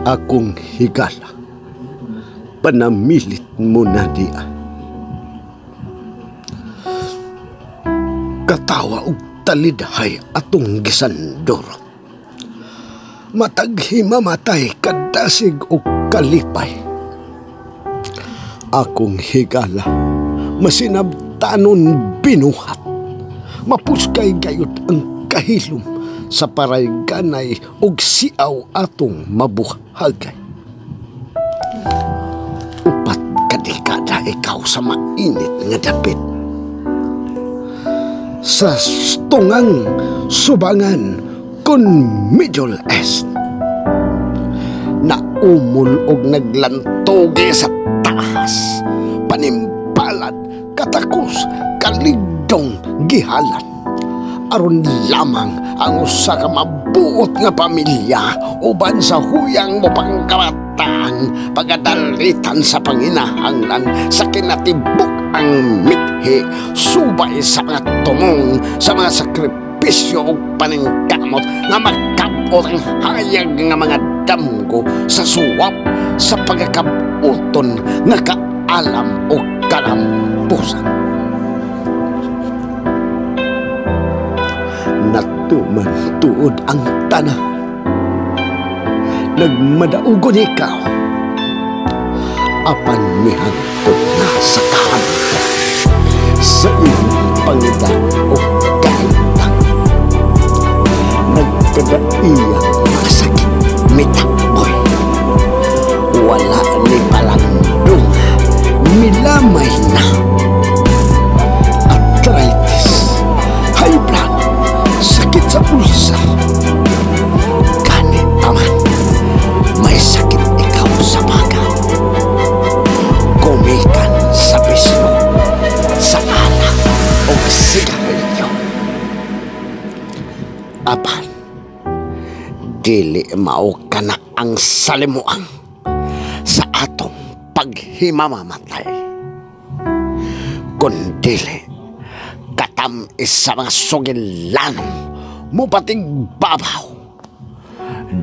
Akong higala, panamilit mo na diya. Katawa og talidhay atong gisandoro. Mataghi mamatay kadasig og kalipay. Akong higala, masinabtanon binuhat. Mapuskay gayot ang kahilom sa parayganay og siaw atong mabuhagay. Upat kadekada ikaw sa mainit nga dapit. Sa tungang subangan kon Middle East. Naumol og naglantoge sa taas. Panimpalad, katakos, kaligdong gihalan. Aron lamang ang usa ka mabuot nga pamilya uban sa huyang mo pangkabataan pagadalitan sa panginahanglan sa kinatibuk ang mithi subay sa mga tumong sa mga sakripisyo o paningkamot nga magkapot ang hayag nga mga damgo sa suwap sa pagkakabuton nga kaalam o kalampusan. Natuman tuod ang tanah. Nagmadaugon ikaw. Apan mihangtod na sa kahamtan. Sa iyong pangita o kahintang. Nagkadaiyang mga sakit mitakboy. Wala ni palandong. Milamay na. Arthritis. High blood. Sakit sa pulsa. Ganit paman, may sakit ikaw sa baga. Kumikan sa bisno, sa alak o sigarilyo. Apan, dili mao ka na ang salimuang sa atong paghimamamatay. Kundili, katamis sa mga sugilan mo pating babaw.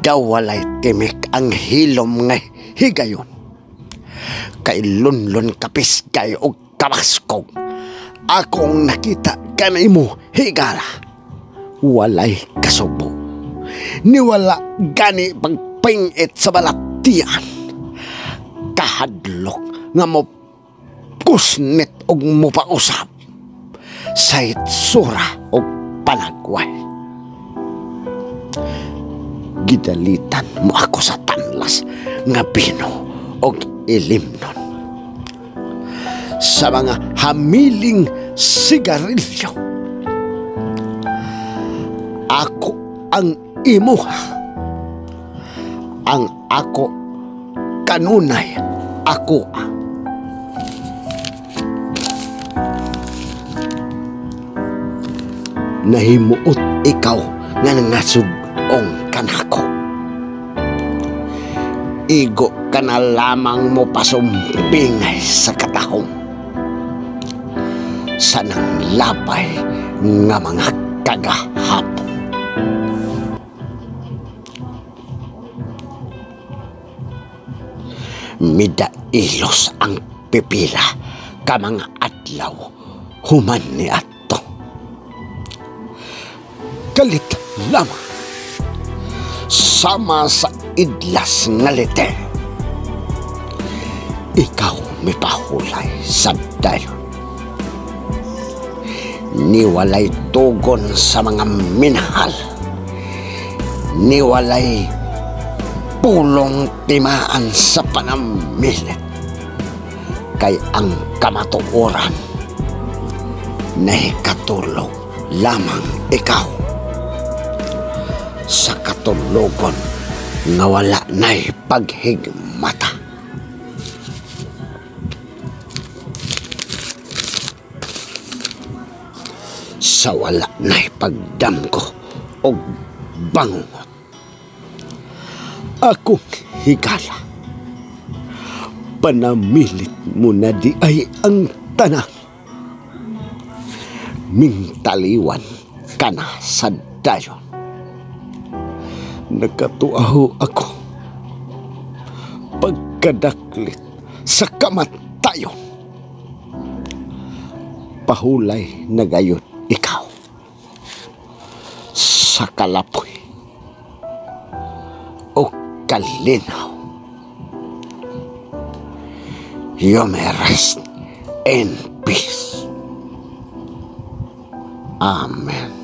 Daw walay timik ang hilom nga higayon. Kay lunlun kapiskay o kamaskog. Akong nakita kanay mo higala. Walay kasubo. Niwala gani pagpingit sa balatian. Kahadlok nga mo kusnit og mo pausap. Sa itsura o panagway. Gidalitan mo ako sa tanlas nga bino o ilimnon. Sa mga hamiling sigarilyo. Ako ang imuha. Ang ako kanunay ako ang. Nahimuot ikaw nga nangasugong kanako. Igo ka na lamang mo pasumpingay sa katahong. Sanang labay nga mga kagahapon. Midailos ang pipila ka mga adlaw human ni ato. Kalit lamang sama sa idlas nga lite. Ikaw may pahulay sa dayon. Niwalay tugon sa mga minahal. Niwalay pulong timaan sa panamilit. Kay ang kamatuoran na ikatulog lamang ikaw. Sa katulogon nga wala na'y paghigmata. Sa wala na'y pagdamko o bangungot. Akong higala, panamilit mo na di ay ang tanang. Mingtaliwan ka na sa dayon. Nagkatuaho ako pagkadaklit sa kamatayon. Pahulay na gayon ikaw sa kalapoy o kalinaw. You may rest in peace. Amen.